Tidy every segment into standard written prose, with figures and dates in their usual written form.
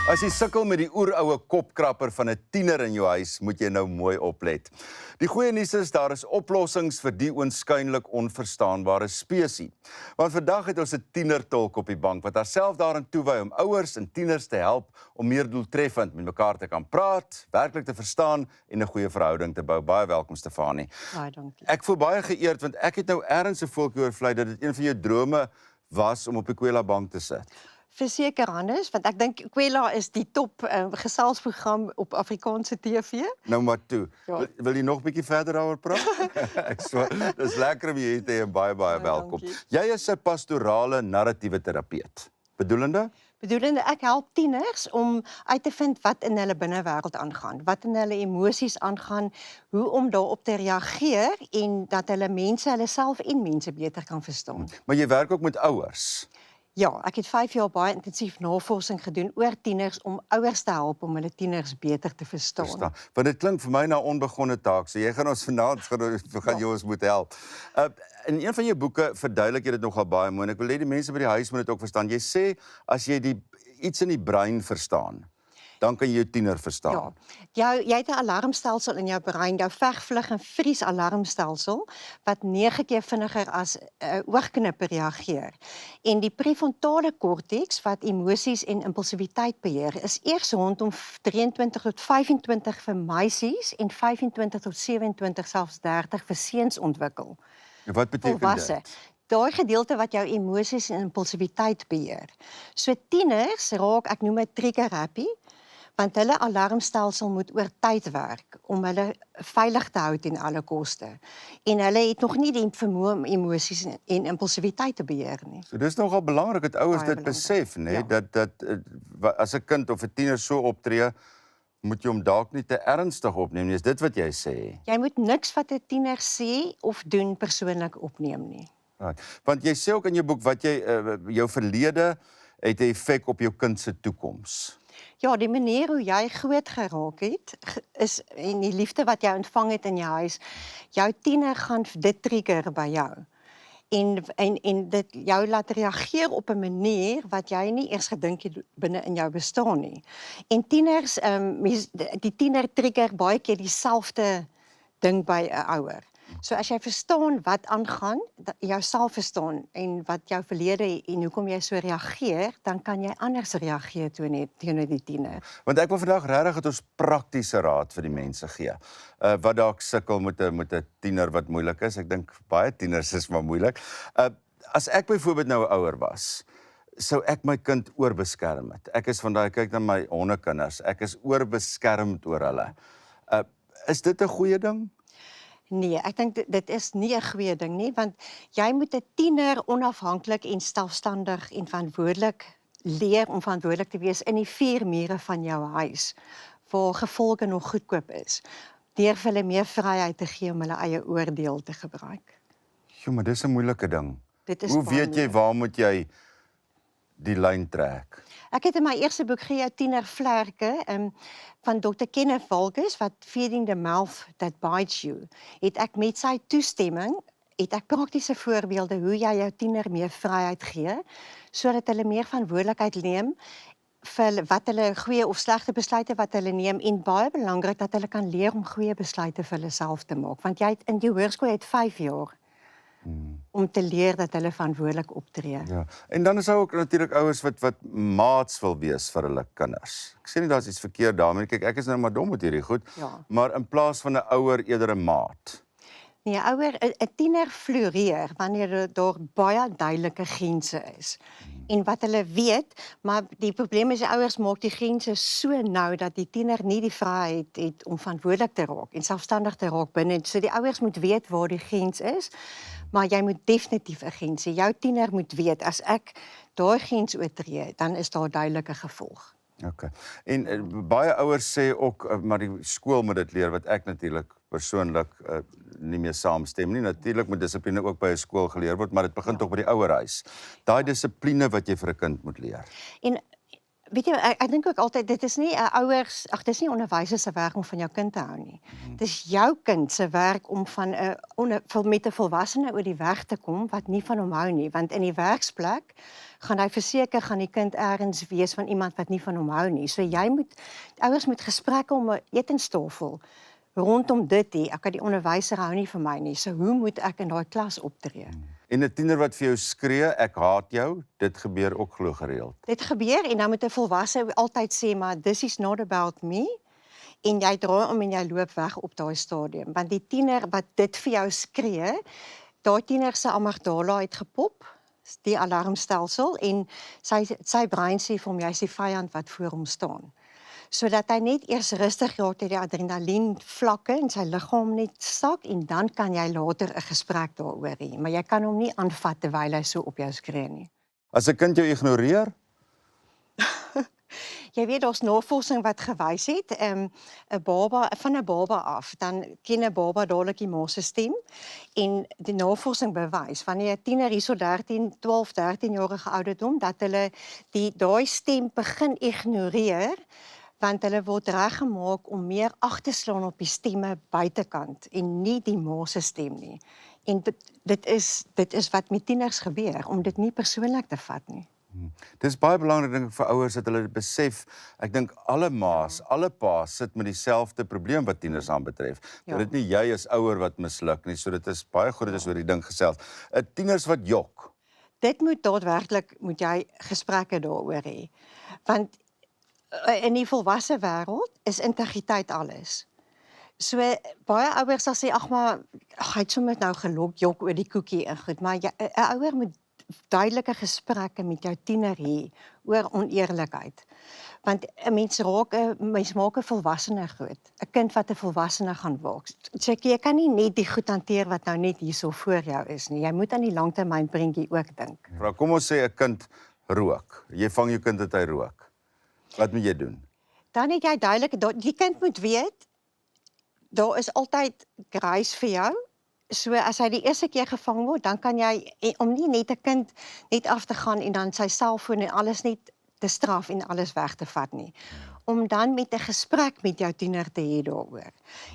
As jy sukkel met die oeroue kopkrapper van 'n tiener in jou huis, moet jy nou mooi oplet. Die goeie nuus is, daar is oplossings vir die oënskynlik onverstaanbare spesie. Want vandag het ons 'n tienertolk op die bank, wat haarself daarin toewy om ouers en tieners te help om meer doeltreffend met mekaar te kan praat, werklik te verstaan en 'n goeie verhouding te bou. Baie welkom, Stefanie. Baie dankie. Ek voel baie geëerd, want ek het nou ergens 'n voeltjie oorvlei dat dit een van jou drome was om op die Kwela bank te sit. Verseker Hannes, want ek dink Kwela is die top geselsprogram op Afrikaanse TV. Nou maar toe. Ja. Wil jy nog 'n bietjie verder daaroor praat? Dis lekker om jy hier te hê en baie welkom. dankie. Jy is 'n pastorale narratiewe terapeut. Bedoelende? Bedoelende ek help tieners om uit te vind wat in hulle binnewêreld aangaan, wat in hulle emosies aangaan, hoe om daarop te reageer en dat hulle hulle self en mense beter kan verstaan. Maar jy werk ook met ouers. Ja, ek het 5 jaar baie intensief navorsing gedoen oor tieners om ouers te help om hulle tieners beter te verstaan. Want dit klink vir my na 'n onbegonne taak. So jy gaan ons vanaand gaan jy ons moet help. In een van jou boeke verduidelik jy dit nogal baie mooi. Ek wil hê die mense by die huis moet dit ook verstaan. Jy sê as jy iets in die brein verstaan, dan kan jy jou tiener verstaan. Ja, jy het 'n alarmstelsel in jou brein, jou veg, vlug en vries alarmstelsel wat 9 keer vinniger as 'n oogknipper reageer. En die prefrontale korteks wat emosies en impulsiwiteit beheer, is eers rondom 23 tot 25 vir meisies en 25 tot 27 selfs 30 vir seuns ontwikkel. Wat beteken Volwasse. dit? Daai gedeelte wat jou emosies en impulsiwiteit beheer. So tieners raak, ek noem dit trigger happy, want hulle alarmstelsel moet oor tyd werk om hulle veilig te hou ten alle koste. En hulle het nog nie die vermoë om emosies en impulsiwiteit te beheer nie. So dis nogal belangrik dat ouers Baie dit belangrik. besef, né, Ja. dat as 'n kind of 'n tiener so optree, moet jy hom dalk nie te ernstig opneem nie. Is dit wat jy sê? Jy moet niks wat 'n tiener sê of doen persoonlik opneem nie. Right. Want jy sê ook in jou boek wat jy jou verlede het 'n effek op jou kind se toekoms. Ja, die manier hoe jy groot geraak het, is en die liefde wat jy ontvang het in jou huis, jou tiener gaan dit trigger by jou. En dit jou laat reageer op 'n manier wat jy nie eers gedink het binne in jou bestaan nie. En tieners, die tiener trigger baie keer dieselfde ding by 'n ouer. So as jy verstaan wat aangaan, jouself verstaan en wat jou verlede en hoekom jy so reageer, dan kan jy anders reageer teenoor die tiener. Want ek wil vandag regtig dat ons praktiese raad vir die mense gee. Wat dalk sukkel met 'n tiener wat moeilik is. Ek dink baie tieners is maar moeilik. As ek byvoorbeeld nou 'n ouer was, sou ek my kind oorbeskerm het. Ek is van daai, kyk na my hondekinders, ek is oorbeskermd oor hulle. Is dit 'n goeie ding? Nee, ek dink dit is nie 'n goeie ding nie, want jy moet 'n tiener onafhanklik en selfstandig en verantwoordelik leer om verantwoordelik te wees in die 4 mure van jou huis, waar gevolge nog goedkoop is, deur vir hulle meer vryheid te gee om hulle eie oordeel te gebruik. Jo, maar dis 'n moeilike ding. Dit is Hoe baie weet jy moeilik. waar moet jy die lyn trek? Ek het in my eerste boek Gee jou tiener vlerke, van Dr. Kenneth Walges, wat Feeding the Mouth That Bites You, het ek met sy toestemming, het ek praktiese voorbeelde hoe jy jou tiener meer vryheid gee, sodat hulle meer verantwoordelikheid neem vir wat hulle goeie of slegte besluite wat hulle neem, en baie belangrik dat hulle kan leer om goeie besluite vir hulle self te maak, want jy het in die hoërskool het 5 jaar om te leer dat hulle verantwoordelik optree. Ja, en dan is daar ook natuurlik ouers wat maats wil wees vir hulle kinders. Ek sê nie daar's iets verkeerd daarmee. Kyk, ek is nou maar dom met hierdie goed, Ja. maar in plaas van 'n ouer eerder 'n maat. Nee, ouer, 'n tiener floreer wanneer daar baie duidelike grense is. En wat hulle weet, maar die probleem is die ouers maak die grense so nou dat die tiener nie die vryheid het om verantwoordelik te raak en selfstandig te raak binne. So die ouers moet weet waar die grens is, maar jy moet definitief 'n grens hê. Jou tiener moet weet, as ek daai grens oortree, dan is daar duidelike gevolg. Okay. En baie ouers sê ook, maar die skool moet dit leer, wat ek natuurlik persoonlik nie meer saamstem nie. Natuurlik moet dissipline ook by 'n skool geleer word, maar dit begin tog by die ouerhuis. Daai dissipline wat jy vir 'n kind moet leer. En Weet jy, ek dink ook altyd dit is nie ouers, ag dis nie onderwysers se werk om van jou kind te hou nie. Dis jou kind se werk om van 'n met 'n volwassene oor die weg te kom wat nie van hom hou nie, want in die werksplek gaan hy verseker gaan die kind ergens wees van iemand wat nie van hom hou nie. So ouers moet gesprekke om 'n etenstafel rondom dit hê. Ek die onderwyser hou nie vir my nie. So hoe moet ek in daai klas optree? En 'n tiener wat vir jou skree, ek haat jou, dit gebeur ook glo gereeld. Dit gebeur en dan moet 'n volwasse altyd sê maar this is not about me en jy draai om en jy loop weg op daai stadium want die tiener wat dit vir jou skree, daai tiener se amygdala het gepop, die alarmstelsel en sy brein sê vir hom jy's die vyand wat voor hom staan. Sodat hy net eers rustig raak deur die adrenalien vlakke in sy liggaam net sak en dan kan jy later 'n gesprek daaroor hê, maar jy kan hom nie aanvat terwyl hy so op jou skree nie. As 'n kind jou ignoreer, Jy weet daar's navorsing wat gewys het, 'n baba van 'n baba af, dan ken 'n baba dadelik die ma se stem en die navorsing bewys wanneer 'n tiener hierso 12, 13 jarige ouderdom dat hulle daai stem begin ignoreer want hulle word reggemaak om meer ag te slaan op die stemme buitekant en nie die ma se stem nie. En dit is wat met tieners gebeur om dit nie persoonlik te vat nie. dis baie belangrik dink ek vir ouers dat hulle besef, ek dink alle ma's, alle pa's sit met dieselfde probleem wat tieners aanbetref. Ja. Dit nie jy as ouer wat misluk nie, so dit is baie goed dat ons oor die ding gesels. Tieners wat jok. Dit moet daadwerklik moet jy gesprekke daaroor hê. Want in die volwasse wêreld is integriteit alles. So baie ouers sal sê ag maar hy het sommer nou jok oor die koekie en goed, maar 'n ouer moet duidelike gesprekke met jou tiener hê oor oneerlikheid. Want 'n mens maak 'n volwassene groot, 'n kind wat 'n volwassene gaan word. So jy kan nie net die goed hanteer wat nou net hierso voor jou is nie. Jy moet aan die langtermynprentjie ook dink. Vrou, kom ons sê 'n kind rook. Jy vang jou kind dat hy rook. Wat moet jy doen? Dan het jy duidelik, die kind moet weet, daar is altyd grace vir jou. So as hy die eerste keer gevang word, dan kan jy, om nie net 'n kind net af te gaan en dan sy selfoon en alles net te straf en alles weg te vat nie. Om dan met 'n gesprek met jou tiener te hê daaroor.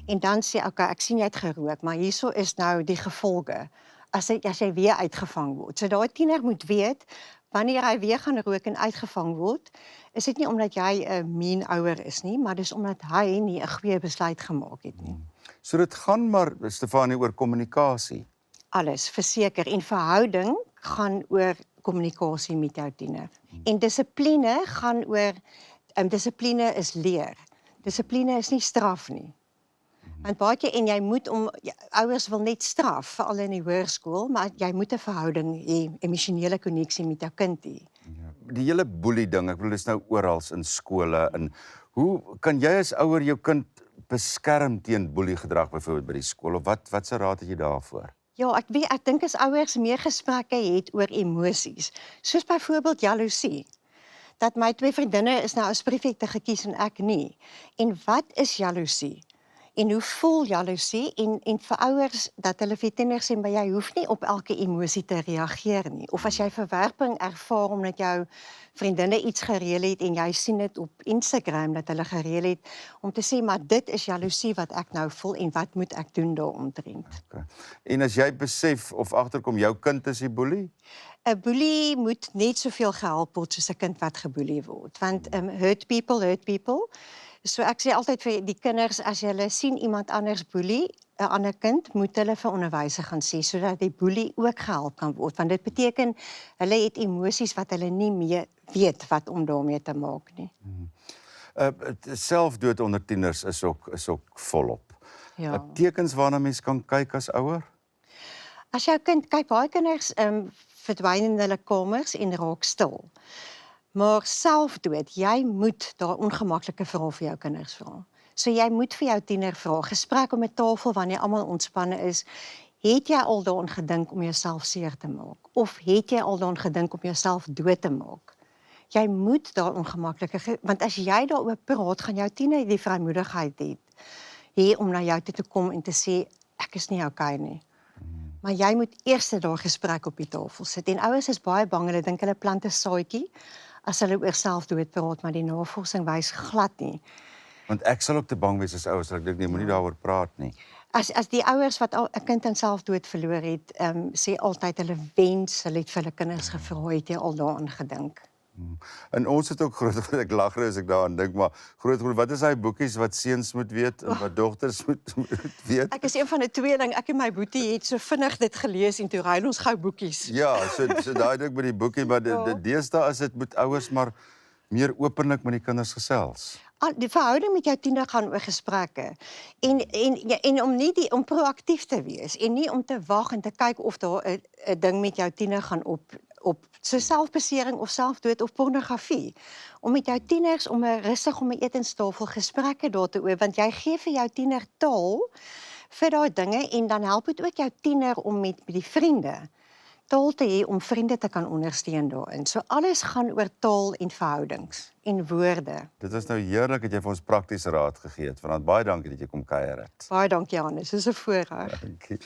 En dan sê, okay, ek sien jy het gerook, maar hierso is nou die gevolge as jy weer uitgevang word. So daai tiener moet weet, wanneer hy weer gaan rook en uitgevang word, is dit nie omdat jy 'n mean ouer is nie, maar dis omdat hy nie 'n goeie besluit gemaak het nie. So dit gaan maar, Stefanie, oor kommunikasie. Alles, verseker. En verhouding gaan oor kommunikasie met jou tiener. En dissipline gaan oor, dissipline is leer. Dissipline is nie straf nie. Want baie keer, en jy moet ouers wil net straf, veral in die hoërskool, maar jy moet 'n verhouding hê, emosionele koneksie met jou kind hê. Die hele boelie ding, ek bedoel dis nou oral in skole en hoe kan jy as ouer jou kind beskerm teen boelie gedrag byvoorbeeld by die skool of wat se raad het jy daarvoor? Ja, ek dink as ouers meer gesprekke het oor emosies, soos byvoorbeeld jaloesie. Dat my 2 vriendinne is nou as prefekte gekies en ek nie. En wat is jaloesie? En hoe voel jaloesie? En vir ouers dat hulle vir tieners sê, maar jy hoef nie op elke emosie te reageer nie. Of as jy verwerping ervaar omdat jou vriendinne iets gereël het en jy sien dit op Instagram dat hulle gereël het, om te sê, maar dit is jaloesie wat ek nou voel en wat moet ek doen daaromtrent? Okay. En as jy besef of agterkom jou kind is die boelie? 'n Boelie moet net soveel gehelp word soos 'n kind wat geboelie word, want hurt people. So ek sê altyd vir die kinders, as jy sien iemand anders boelie, 'n ander kind, moet hulle vir onderwysers gaan sê sodat die boelie ook gehelp kan word, want dit beteken hulle het emosies wat hulle nie meer weet wat om daarmee te maak nie. Selfdood onder tieners is ook volop. Ja. Tekens waarna mens kan kyk as ouer? As jou kind, kyk, baie kinders verdwyn in hulle kamers en raak stil. Maar selfdood, jy moet daai ongemaklike vrae vir jou kinders vra. So jy moet vir jou tiener vra, gesprek om 'n tafel wanneer almal ontspanne is, het jy al daaraan gedink om jouself seer te maak? Of het jy al daaraan gedink om jouself dood te maak? Jy moet daai ongemaklike, want as jy daaroor praat, gaan jou tiener die vrymoedigheid hê om na jou toe te kom en te sê, ek is nie okay nie. Maar jy moet eers daai gesprek op die tafel sit. En ouers is baie bang, hulle dink hulle plant 'n saadjie. as hulle oor selfdood praat, maar die navorsing wys glad nie. Want ek sal ook te bang wees as ouers, dat ek dink nee, moenie daaroor praat nie. As die ouers wat al 'n kind aan selfdood verloor het, sê altyd hulle wens hulle het vir hulle kinders gevra, het jy al daaraan gedink? En ons het ook groot, ek lag as ek daaraan dink, maar groot, wat is daai boekies wat seuns moet weet en wat dogters moet weet? Ek is een van die tweeling, ek en my boetie het so vinnig dit gelees en toe ruil ons gou boekies. Ja, so daai ding met die boekie, maar deesdae is dit moet ouers maar meer openlik met die kinders gesels. Die verhouding met jou tiener gaan oor gesprekke en om proaktief te wees en nie om te wag en te kyk of daar 'n ding met jou tiener gaan op so selfbesering of selfdood of pornografie. Om met jou tieners rustig om 'n etenstafel gesprekke daaroor, want jy gee vir jou tiener taal vir daai dinge en dan help dit ook jou tiener om met die vriende taal te hê om vriende te kan ondersteun daarin. So alles gaan oor taal en verhoudings en woorde. Dit was nou heerlik dat jy vir ons praktiese raad gegee het. Vanaand baie dankie dat jy kom kuier het. Baie dankie Hannes, dis 'n voorreg. Dankie.